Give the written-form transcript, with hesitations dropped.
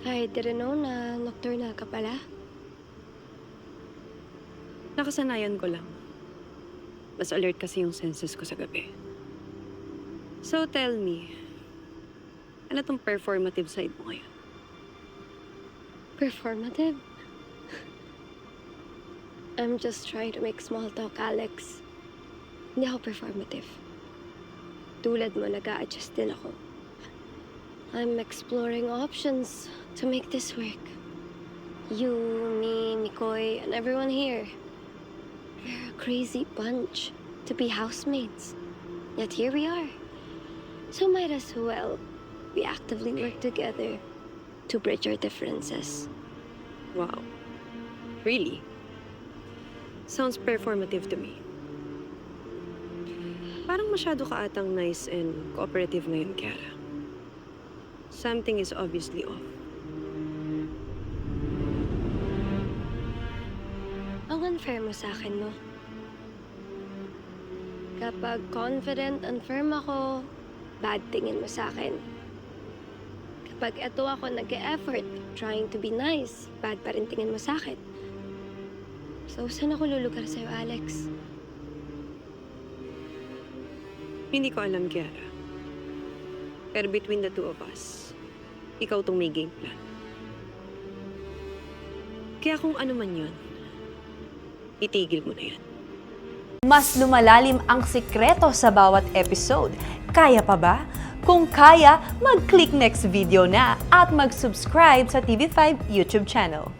I didn't know na nocturnal ka pala. Nakasanayan ko lang. Mas alert kasi yung senses ko sa gabi. So tell me, ano tong performative side mo ngayon? Performative? I'm just trying to make small talk, Alex. Hindi ako performative. Tulad mo, nag-a-adjust din ako. I'm exploring options to make this work. You, me, Mikoy, and everyone here. We're a crazy bunch to be housemates. Yet here we are. So might as well we actively work together to bridge our differences. Wow. Really? Sounds performative to me. Parang masyado ka atang nice and cooperative ngayon, Kiara. Something is obviously off. Ang unfair mo sa akin, no? Kapag confident and firm ako, bad tingin mo sa akin. Kapag eto ako nag-e-effort, trying to be nice, bad pa rin tingin mo sa akin. So, saan ako lulugar sa'yo, Alex? Hindi ko alam, Kiara. Pero between the two of us, ikaw tong may game plan. Kaya kung ano man yun, itigil mo na yan. Mas lumalalim ang sikreto sa bawat episode. Kaya pa ba? Kung kaya, mag-click next video na at mag-subscribe sa TV5 YouTube channel.